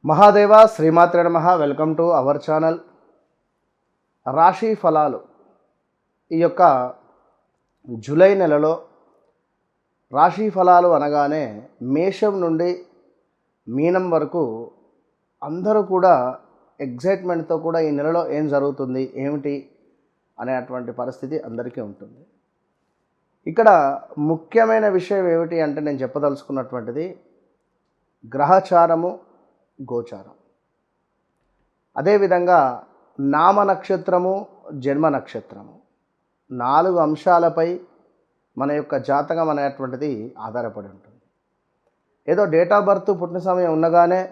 మహాదేవ శ్రీమాత్రే నమః. Welcome to our channel. రాశి ఫలాలు. ఈ యొక్క జూలై నెలలో రాశి ఫలాలు అనగానే మేషం నుండి మీనం వరకు అందరూ కూడా ఎగ్జైట్మెంట్తో కూడా ఈ నెలలో ఏం జరుగుతుంది ఏమిటి అనేటువంటి పరిస్థితి అందరికీ ఉంటుంది. ఇక్కడ ముఖ్యమైన విషయం ఏమిటి అంటే నేను చెప్పదలుచుకున్నటువంటిది గ్రహచారము, గోచారం. అదేవిధంగా నామ నక్షత్రము, జన్మ నక్షత్రము 4 అంశాలపై మన యొక్క జాతకం అనేటువంటిది ఆధారపడి ఉంటుంది. ఏదో డేట్ ఆఫ్ బర్త్ పుట్టిన సమయం ఉన్నగానే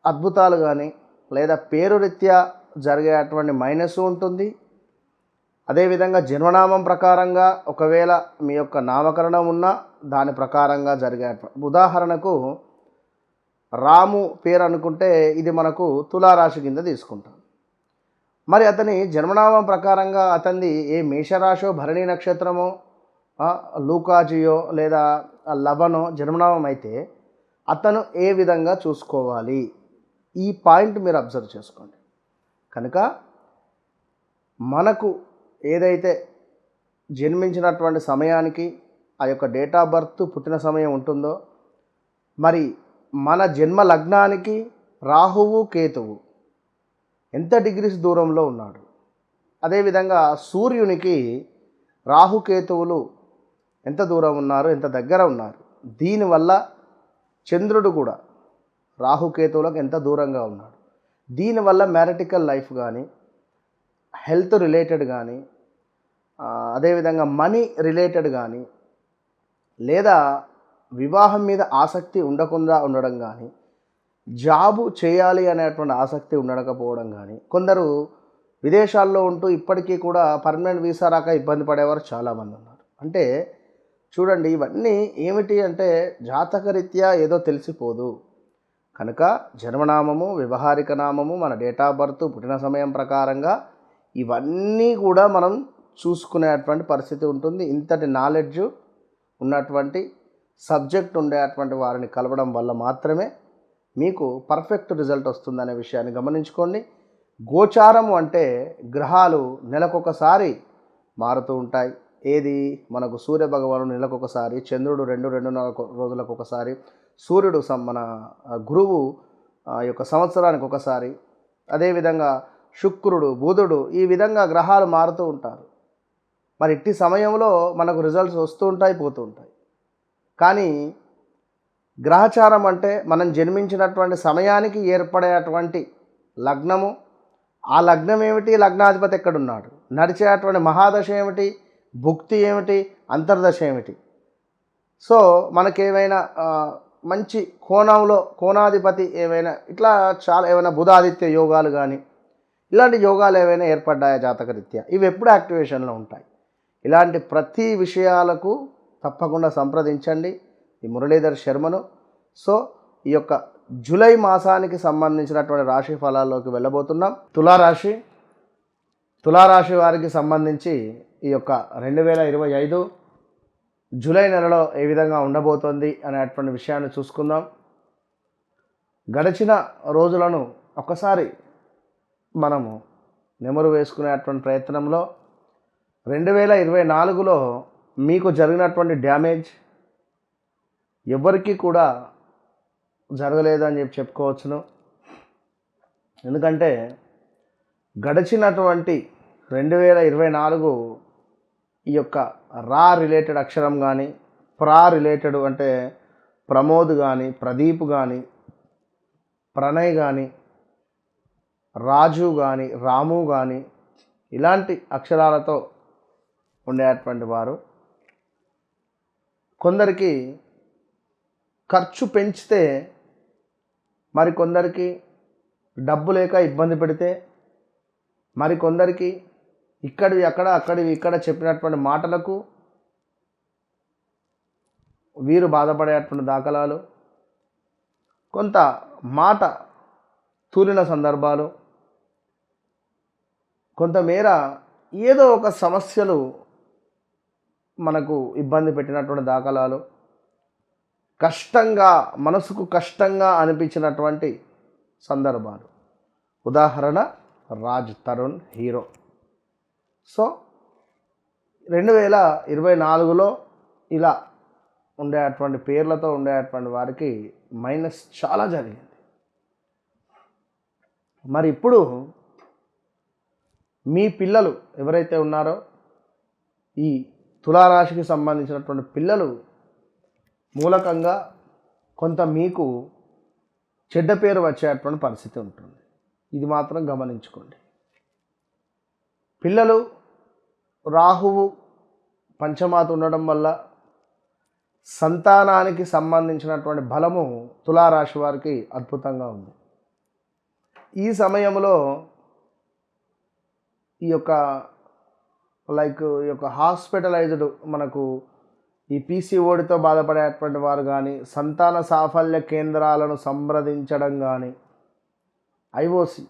అద్భుతాలు కానీ లేదా పేరు రీత్యా జరిగేటువంటి మైనస్ ఉంటుంది. అదేవిధంగా జన్మనామం ప్రకారంగా ఒకవేళ మీ యొక్క నామకరణం ఉన్నా దాని ప్రకారంగా జరిగే, ఉదాహరణకు రాము పేరు అనుకుంటే ఇది మనకు తులారాశి కింద తీసుకుంటాం. మరి అతని జన్మనామం ప్రకారంగా అతనిది ఏ మేషరాశో, భరణి నక్షత్రమో, లూకాజియో లేదా లవనో జన్మనామం అయితే అతను ఏ విధంగా చూసుకోవాలి, ఈ పాయింట్ మీరు అబ్జర్వ్ చేసుకోండి. కనుక మనకు ఏదైతే జన్మించినటువంటి సమయానికి ఆ యొక్క డేట్ ఆఫ్ బర్త్ పుట్టిన సమయం ఉంటుందో, మరి మన జన్మ లగ్నానికి రాహువు, కేతువు ఎంత డిగ్రీస్ దూరంలో ఉన్నాడు, అదేవిధంగా సూర్యునికి రాహుకేతువులు ఎంత దూరం ఉన్నారు, ఎంత దగ్గర ఉన్నారు, దీనివల్ల చంద్రుడు కూడా రాహుకేతువులకు ఎంత దూరంగా ఉన్నాడు, దీనివల్ల మ్యారిటికల్ లైఫ్ కానీ, హెల్త్ రిలేటెడ్ కానీ, అదేవిధంగా మనీ రిలేటెడ్ కానీ, లేదా వివాహం మీద ఆసక్తి ఉండకుండా ఉండడం కానీ, జాబు చేయాలి అనేటువంటి ఆసక్తి ఉండకపోవడం కానీ, కొందరు విదేశాల్లో ఉంటూ ఇప్పటికీ కూడా పర్మనెంట్ వీసా రాక ఇబ్బంది పడేవారు చాలామంది ఉన్నారు. అంటే చూడండి, ఇవన్నీ ఏమిటి అంటే జాతకరీత్యా ఏదో తెలిసిపోదు. కనుక జన్మనామము, వ్యవహారిక నామము, మన డేట్ ఆఫ్ బర్త్, పుట్టిన సమయం ప్రకారంగా ఇవన్నీ కూడా మనం చూసుకునేటువంటి పరిస్థితి ఉంటుంది. ఇంతటి నాలెడ్జ్ ఉన్నటువంటి సబ్జెక్ట్ ఉండేటువంటి వారిని కలవడం వల్ల మాత్రమే మీకు పర్ఫెక్ట్ రిజల్ట్ వస్తుందనే విషయాన్ని గమనించుకోండి. గోచారము అంటే గ్రహాలు నెలకొకసారి మారుతూ ఉంటాయి. ఏది మనకు సూర్య భగవానుడు నెలకొకసారి, చంద్రుడు 2-2.5 రోజులకు ఒకసారి, సూర్యుడు మన గురువు యొక్క సంవత్సరానికి ఒకసారి, అదేవిధంగా శుక్రుడు, బుధుడు, ఈ విధంగా గ్రహాలు మారుతూ ఉంటారు. మరి ఇట్టి సమయంలో మనకు రిజల్ట్స్ వస్తూ ఉంటాయి, పోతూ ఉంటాయి. కానీ గ్రహచారం అంటే మనం జన్మించినటువంటి సమయానికి ఏర్పడేటువంటి లగ్నము, ఆ లగ్నం ఏమిటి, లగ్నాధిపతి ఎక్కడున్నాడు, నడిచేటువంటి మహాదశ ఏమిటి, భుక్తి ఏమిటి, అంతర్దశ ఏమిటి. సో మనకేమైనా మంచి కోణంలో కోణాధిపతి ఏమైనా ఇట్లా చాలా ఏమైనా బుధాదిత్య యోగాలు కానీ ఇలాంటి యోగాలు ఏవైనా ఏర్పడ్డాయా జాతకరీత్యా, ఇవి ఎప్పుడు యాక్టివేషన్లో ఉంటాయి. ఇలాంటి ప్రతి విషయాలకు తప్పకుండా సంప్రదించండి ఈ మురళీధర్ శర్మను. సో ఈ యొక్క జూలై మాసానికి సంబంధించినటువంటి రాశి ఫలాల్లోకి వెళ్ళబోతున్నాం. తులారాశి వారికి సంబంధించి ఈ యొక్క 2025 జూలై నెలలో ఏ విధంగా ఉండబోతోంది అనేటువంటి విషయాన్ని చూసుకుందాం. గడిచిన రోజులను ఒక్కసారి మనము నెమరు వేసుకునేటువంటి ప్రయత్నంలో 2024లో మీకు జరిగినటువంటి డ్యామేజ్ ఎవరికి కూడా జరగలేదు అని చెప్పుకోవచ్చును. ఎందుకంటే గడిచినటువంటి 2024 ఈ యొక్క రా రిలేటెడ్ అక్షరం కానీ, ప్రా రిలేటెడ్ అంటే ప్రమోద్ కానీ, ప్రదీప్ కానీ, ప్రణయ్ కానీ, రాజు కానీ, రాము కానీ, ఇలాంటి అక్షరాలతో ఉండేటువంటి వారు కొందరికి ఖర్చు పెంచితే, మరికొందరికి డబ్బు లేక ఇబ్బంది పెడితే, మరికొందరికి ఇక్కడివి అక్కడ, అక్కడివి ఇక్కడ చెప్పినటువంటి మాటలకు వీరు బాధపడేటువంటి దాఖలాలు, కొంత మాట తూలిన సందర్భాలు, కొంతమేర ఏదో ఒక సమస్యలు మనకు ఇబ్బంది పెట్టినటువంటి దాఖలాలు. కష్టంగా, మనసుకు కష్టంగా అనిపించినటువంటి సందర్భాలు. ఉదాహరణ రాజ్ తరుణ్ హీరో. సో 2024లో ఇలా ఉండేటువంటి పేర్లతో ఉండేటువంటి వారికి మైనస్ చాలా జరిగింది. మరి ఇప్పుడు మీ పిల్లలు ఎవరైతే ఉన్నారో ఈ తులారాశికి సంబంధించినటువంటి పిల్లలు మూలకంగా కొంత మీకు చెడ్డ పేరు వచ్చేటువంటి పరిస్థితి ఉంటుంది. ఇది మాత్రం గమనించుకోండి. పిల్లలు రాహువు పంచమాత ఉండడం వల్ల సంతానానికి సంబంధించినటువంటి బలము తులారాశి వారికి అద్భుతంగా ఉంది. ఈ సమయంలో ఈ యొక్క హాస్పిటలైజ్డ్ మనకు ఈ పీసీఓడితో బాధపడేటువంటి వారు కానీ, సంతాన సాఫల్య కేంద్రాలను సంప్రదించడం కానీ, ఐఓసి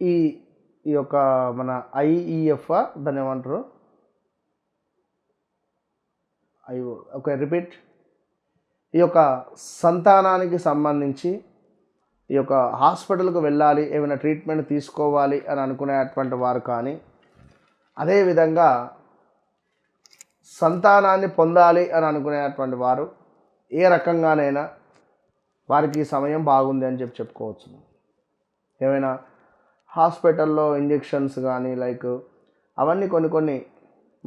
ఈ యొక్క మన ఐఈఎఫ్ దాన్ని ఏమంటారు, రిపీట్, ఈ యొక్క సంతానానికి సంబంధించి ఈ యొక్క హాస్పిటల్కు వెళ్ళాలి, ఏమైనా ట్రీట్మెంట్ తీసుకోవాలి అని అనుకునేటువంటి వారు కానీ, అదేవిధంగా సంతానాన్ని పొందాలి అని అనుకునేటువంటి వారు ఏ రకంగానైనా వారికి ఈ సమయం బాగుంది అని చెప్పుకోవచ్చు. ఏమైనా హాస్పిటల్లో ఇంజెక్షన్స్ కానీ అవన్నీ కొన్ని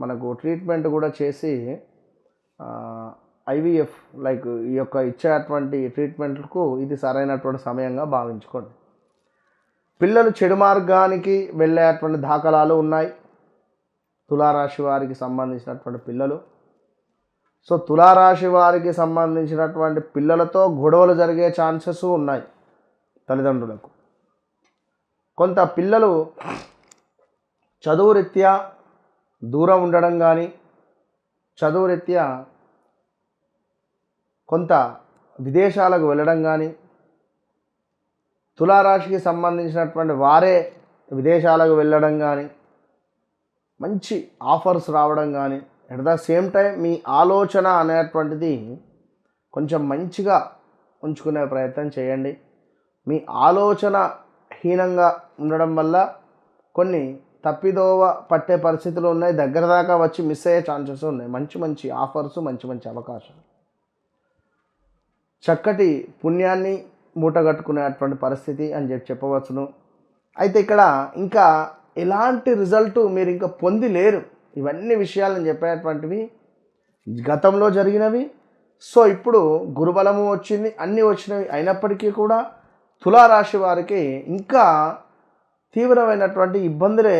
మనకు ట్రీట్మెంట్ కూడా చేసి ఐవీఎఫ్ ఈ యొక్క ఇచ్చేటువంటి ట్రీట్మెంట్లకు ఇది సరైనటువంటి సమయంగా భావించుకోండి. పిల్లలు చెడు మార్గానికి వెళ్ళేటువంటి దాఖలాలు ఉన్నాయి తులారాశి వారికి సంబంధించినటువంటి పిల్లలు. సో తులారాశి వారికి సంబంధించినటువంటి పిల్లలతో గొడవలు జరిగే ఛాన్సెస్ ఉన్నాయి తల్లిదండ్రులకు. కొంత పిల్లలు చదువు రీత్యా దూరం ఉండడం కానీ, చదువు రీత్యా కొంత విదేశాలకు వెళ్ళడం కానీ, తులారాశికి సంబంధించినటువంటి వారే విదేశాలకు వెళ్ళడం కానీ, మంచి ఆఫర్స్ రావడం కానీ, ఎట్ ద సేమ్ టైం మీ ఆలోచన అనేటువంటిది కొంచెం మంచిగా ఉంచుకునే ప్రయత్నం చేయండి. మీ ఆలోచన హీనంగా ఉండడం వల్ల కొన్ని తప్పిదోవ పట్టే పరిస్థితులు ఉన్నాయి, దగ్గర దాకా వచ్చి మిస్ అయ్యే ఛాన్సెస్ ఉన్నాయి. మంచి ఆఫర్స్, మంచి అవకాశాలు, చక్కటి పుణ్యాన్ని మూటగట్టుకునేటువంటి పరిస్థితి అని చెప్పవచ్చును. అయితే ఇక్కడ ఇంకా ఎలాంటి రిజల్ట్ మీరు ఇంకా పొంది లేరు. ఇవన్నీ విషయాలు నేను చెప్పేటువంటివి గతంలో జరిగినవి. సో ఇప్పుడు గురుబలము వచ్చింది, అన్నీ వచ్చినవి. అయినప్పటికీ కూడా తులారాశి వారికి ఇంకా తీవ్రమైనటువంటి ఇబ్బందులే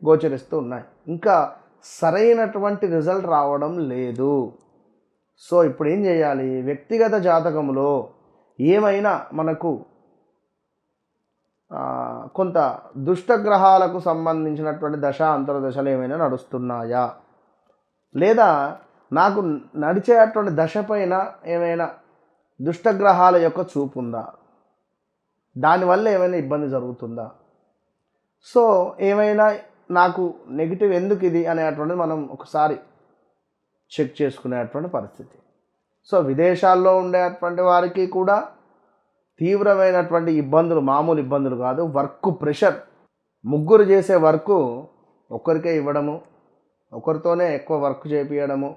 గోచరిస్తూ ఉన్నాయి. ఇంకా సరైనటువంటి రిజల్ట్ రావడం లేదు. సో ఇప్పుడు ఏం చేయాలి? వ్యక్తిగత జాతకంలో ఏమైనా మనకు కొంత దుష్టగ్రహాలకు సంబంధించినటువంటి దశ అంతర్దశలు ఏమైనా నడుస్తున్నాయా, లేదా నాకు నడిచేటువంటి దశ పైన ఏమైనా దుష్టగ్రహాల యొక్క చూపు ఉందా, దానివల్ల ఏమైనా ఇబ్బంది జరుగుతుందా, సో ఏమైనా నాకు నెగిటివ్ ఎందుకు ఇది అనేటువంటిది మనం ఒకసారి చెక్ చేసుకునేటువంటి పరిస్థితి. సో విదేశాల్లో ఉండేటువంటి వారికి కూడా తీవ్రమైనటువంటి ఇబ్బందులు, మామూలు ఇబ్బందులు కాదు. వర్క్ ప్రెషర్, ముగ్గురు చేసే వర్క్ ఒకరికే ఇవ్వడము, ఒకరితోనే ఎక్కువ వర్క్ చేపించడము.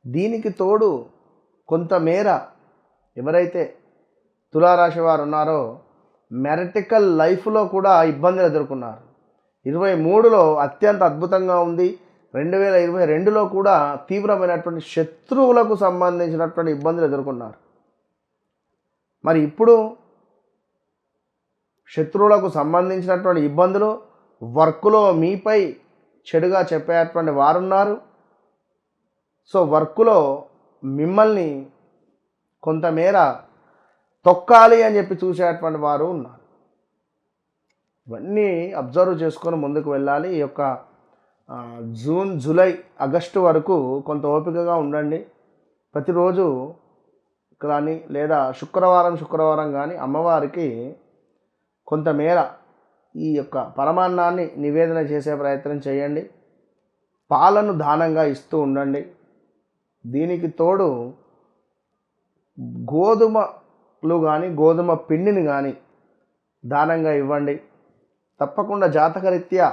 దీనికి తోడు కొంతమేర ఎవరైతే తులారాశి వారు ఉన్నారో మ్యారిటికల్ లైఫ్లో కూడా ఇబ్బందులు ఎదుర్కొన్నారు. 23లో అత్యంత అద్భుతంగా ఉంది. 2022లో కూడా తీవ్రమైనటువంటి శత్రువులకు సంబంధించినటువంటి ఇబ్బందులు ఎదుర్కొన్నారు. మరి ఇప్పుడు శత్రువులకు సంబంధించినటువంటి ఇబ్బందులు, వర్క్లో మీపై చెడుగా చెప్పేటువంటి వారున్నారు. సో వర్క్లో మిమ్మల్ని కొంతమేర తొక్కాలి అని చెప్పి చూసేటువంటి వారు ఉన్నారు. ఇవన్నీ అబ్జర్వ్ చేసుకొని ముందుకు వెళ్ళాలి. ఈ యొక్క జూన్, జూలై, ఆగస్టు వరకు కొంత ఓపికగా ఉండండి. ప్రతిరోజు కానీ లేదా శుక్రవారం కానీ అమ్మవారికి కొంతమేర ఈ యొక్క పరమాన్నాన్ని నివేదన చేసే ప్రయత్నం చేయండి. పాలను దానంగా ఇస్తూ ఉండండి. దీనికి తోడు గోధుమలు కానీ గోధుమ పిండిని కానీ దానంగా ఇవ్వండి. తప్పకుండా జాతకరీత్యా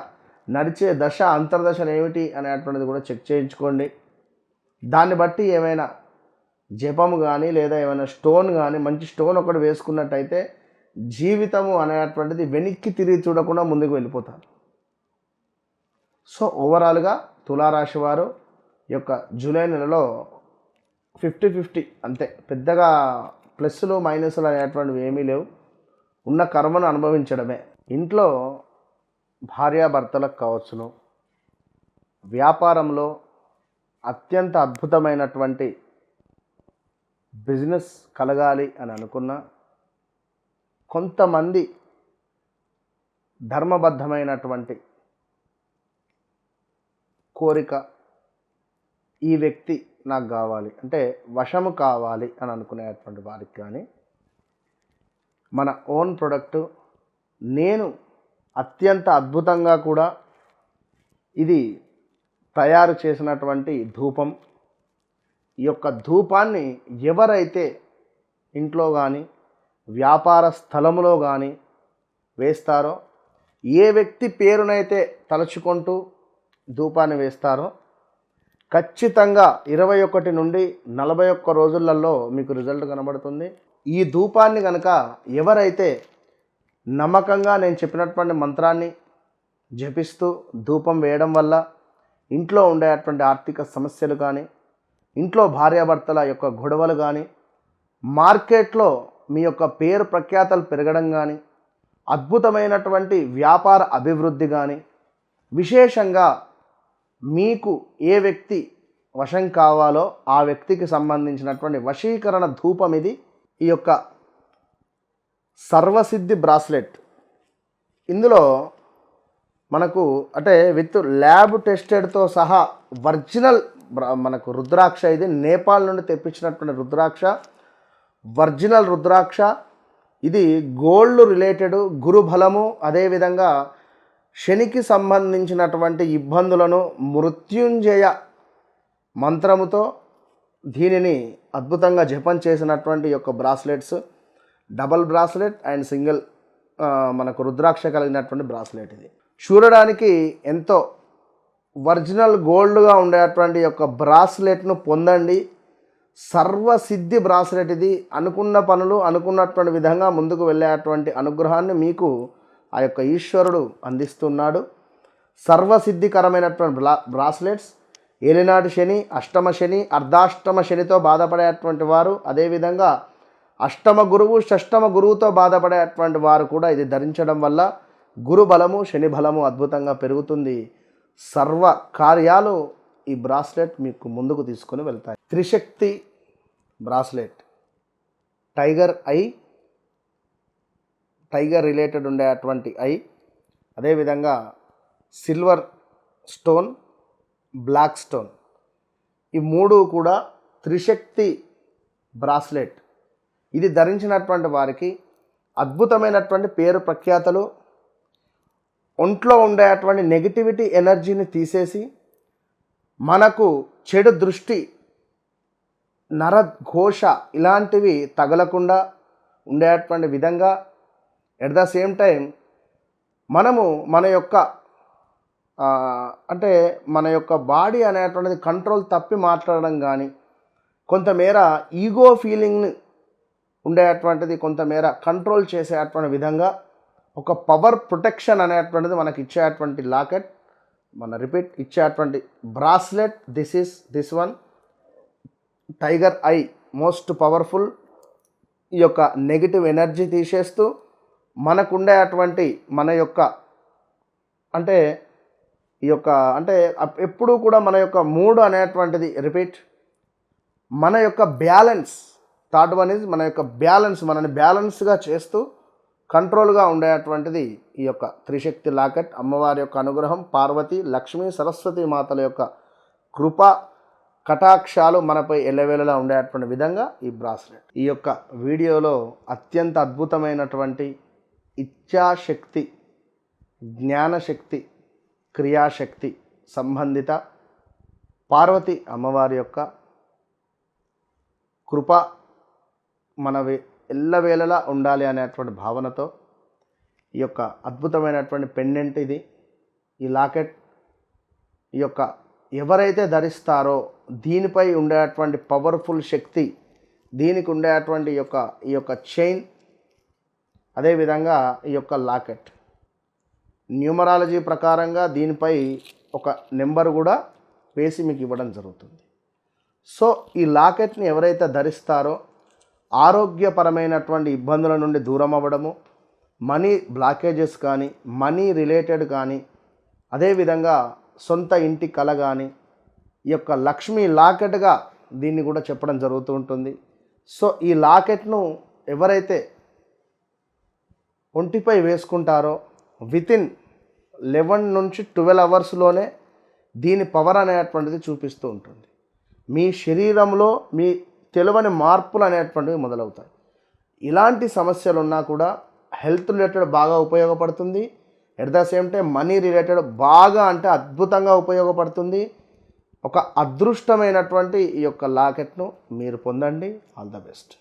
నడిచే దశ అంతర్దశలు ఏమిటి అనేటువంటిది కూడా చెక్ చేయించుకోండి. దాన్ని బట్టి ఏమైనా జపము కానీ లేదా ఏమైనా స్టోన్ కానీ మంచి స్టోన్ ఒకటి వేసుకున్నట్టయితే జీవితము అనేటువంటిది వెనక్కి తిరిగి చూడకుండా ముందుకు వెళ్ళిపోతారు. సో ఓవరాల్గా తులారాశి వారు యొక్క జూలై నెలలో 50-50 అంతే, పెద్దగా ప్లస్లు మైనస్లు అనేటువంటివి ఏమీ లేవు. ఉన్న కర్మను అనుభవించడమే. ఇంట్లో భార్యాభర్తలకు కావచ్చును, వ్యాపారంలో అత్యంత అద్భుతమైనటువంటి బిజినెస్ కలగాలి అని అనుకున్న కొంతమంది ధర్మబద్ధమైనటువంటి కోరిక, ఈ వ్యక్తి నాకు కావాలి అంటే వశము కావాలి అని అనుకునేటువంటి వారికి కానీ మన ఓన్ ప్రొడక్టు నేను అత్యంత అద్భుతంగా కూడా ఇది తయారు చేసినటువంటి ధూపం, ఈ యొక్క ధూపాన్ని ఎవరైతే ఇంట్లో కానీ వ్యాపార స్థలములో కానీ వేస్తారో, ఏ వ్యక్తి పేరునైతే తలుచుకుంటూ ధూపాన్ని వేస్తారో ఖచ్చితంగా 21 నుండి 41 రోజులలో మీకు రిజల్ట్ కనబడుతుంది. ఈ ధూపాన్ని కనుక ఎవరైతే నమ్మకంగా నేను చెప్పినటువంటి మంత్రాన్ని జపిస్తూ ధూపం వేయడం వల్ల ఇంట్లో ఉండేటువంటి ఆర్థిక సమస్యలు కానీ, ఇంట్లో భార్యాభర్తల యొక్క గొడవలు కానీ, మార్కెట్లో మీ యొక్క పేరు ప్రఖ్యాతలు పెరగడం కానీ, అద్భుతమైనటువంటి వ్యాపార అభివృద్ధి కానీ, విశేషంగా మీకు ఏ వ్యక్తి వశం కావాలో ఆ వ్యక్తికి సంబంధించినటువంటి వశీకరణ ధూపం ఇది. ఈ యొక్క సర్వసిద్ధి బ్రాస్లెట్ ఇందులో మనకు అంటే విత్ ల్యాబ్ టెస్టెడ్తో సహా ఒరిజినల్ మనకు రుద్రాక్ష, ఇది నేపాల్ నుండి తెప్పించినటువంటి రుద్రాక్ష, ఒరిజినల్ రుద్రాక్ష. ఇది గోల్డ్ రిలేటెడ్, గురుబలము, అదేవిధంగా శనికి సంబంధించినటువంటి ఇబ్బందులను మృత్యుంజయ మంత్రముతో దీనిని అద్భుతంగా జపం చేసినటువంటి యొక్క bracelets, double bracelet and single మనకు రుద్రాక్ష కలిగినటువంటి బ్రాస్లెట్. ఇది చూడడానికి ఎంతో ఒరిజినల్ గోల్డ్గా ఉండేటువంటి యొక్క బ్రాస్లెట్ను పొందండి. సర్వసిద్ధి బ్రాస్లెట్ ఇది. అనుకున్న పనులు అనుకున్నటువంటి విధంగా ముందుకు వెళ్ళేటువంటి అనుగ్రహాన్ని మీకు ఆ యొక్క ఈశ్వరుడు అందిస్తున్నాడు. సర్వసిద్ధికరమైనటువంటి బ్రాస్లెట్స్. ఏలినాటి శని, అష్టమ శని, అర్ధాష్టమ శనితో బాధపడేటువంటి వారు, అదేవిధంగా అష్టమ గురువు, షష్టమ గురువుతో బాధపడేటువంటి వారు కూడా ఇది ధరించడం వల్ల గురు బలము, శని బలము అద్భుతంగా పెరుగుతుంది. సర్వ కార్యాలు ఈ బ్రాస్లెట్ మీకు ముందుకు తీసుకొని వెళ్తాయి. Trishakti bracelet, tiger eye, tiger related ఉండేటువంటి ఐ, అదేవిధంగా సిల్వర్ స్టోన్, బ్లాక్ స్టోన్, ఈ మూడు కూడా త్రిశక్తి బ్రాస్లెట్. ఇది ధరించినటువంటి వారికి అద్భుతమైనటువంటి పేరు ప్రఖ్యాతలు, ఒంట్లో ఉండేటువంటి నెగిటివిటీ ఎనర్జీని తీసేసి మనకు చెడు దృష్టి, నరఘోష ఇలాంటివి తగలకుండా ఉండేటువంటి విధంగా, ఎట్ ద సేమ్ టైం మనము మన యొక్క అంటే మన యొక్క బాడీ అనేటువంటిది కంట్రోల్ తప్పి మాట్లాడడం కానీ, కొంతమేర ఈగో ఫీలింగ్ని ఉండేటువంటిది కొంతమేర కంట్రోల్ చేసేటువంటి విధంగా ఒక పవర్ ప్రొటెక్షన్ అనేటువంటిది మనకి ఇచ్చేటువంటి లాకెట్, మన రిపీట్ ఇచ్చేటువంటి bracelet. This one tiger I most powerful. ఈ యొక్క నెగిటివ్ ఎనర్జీ తీసేస్తూ మనకుండేటువంటి మన యొక్క అంటే ఈ యొక్క అంటే ఎప్పుడూ కూడా మన యొక్క మూడ్ అనేటువంటిది రిపీట్, మన యొక్క బ్యాలెన్స్. థర్డ్ వన్ ఈజ్ మన యొక్క బ్యాలెన్స్, మనని బ్యాలెన్స్గా చేస్తూ కంట్రోల్గా ఉండేటువంటిది ఈ యొక్క త్రిశక్తి లాకెట్. అమ్మవారి యొక్క అనుగ్రహం, పార్వతి, లక్ష్మీ, సరస్వతి మాతల యొక్క కృప కటాక్షాలు మనపై ఎల్లవేళలా ఉండేటువంటి విధంగా ఈ బ్రాస్లెట్. ఈ యొక్క వీడియోలో అత్యంత అద్భుతమైనటువంటి ఇచ్ఛాశక్తి, జ్ఞానశక్తి, క్రియాశక్తి సంబంధిత పార్వతి అమ్మవారి యొక్క కృప ఎల్లవేళలా ఉండాలి అనేటువంటి భావనతో ఈ యొక్క అద్భుతమైనటువంటి పెండెంట్ ఇది. ఈ లాకెట్ ఈ యొక్క ఎవరైతే ధరిస్తారో దీనిపై ఉండేటువంటి పవర్ఫుల్ శక్తి, దీనికి ఉండేటువంటి ఈ యొక్క చైన్, అదేవిధంగా ఈ యొక్క లాకెట్ న్యూమరాలజీ ప్రకారంగా దీనిపై ఒక నెంబర్ కూడా వేసి మీకు ఇవ్వడం జరుగుతుంది. సో ఈ లాకెట్ని ఎవరైతే ధరిస్తారో ఆరోగ్యపరమైనటువంటి ఇబ్బందుల నుండి దూరం అవ్వడము, మనీ బ్లాకేజెస్ కానీ, మనీ రిలేటెడ్ కానీ, అదేవిధంగా సొంత ఇంటి కల కానీ, ఈ యొక్క లక్ష్మీ లాకెట్గా దీన్ని కూడా చెప్పడం జరుగుతూ ఉంటుంది. సో ఈ లాకెట్ను ఎవరైతే ఒంటిపై వేసుకుంటారో వితిన్ 11 నుంచి 12 అవర్స్లోనే దీని పవర్ అనేటువంటిది చూపిస్తూ ఉంటుంది. మీ శరీరంలో మీ తెలియని మార్పులు అనేటువంటివి మొదలవుతాయి. ఇలాంటి సమస్యలు ఉన్నా కూడా హెల్త్ రిలేటెడ్ బాగా ఉపయోగపడుతుంది. At the same time money related బాగా అంటే అద్భుతంగా ఉపయోగపడుతుంది. ఒక అదృష్టమైనటువంటి ఈ యొక్క లాకెట్ను మీరు పొందండి. All the best.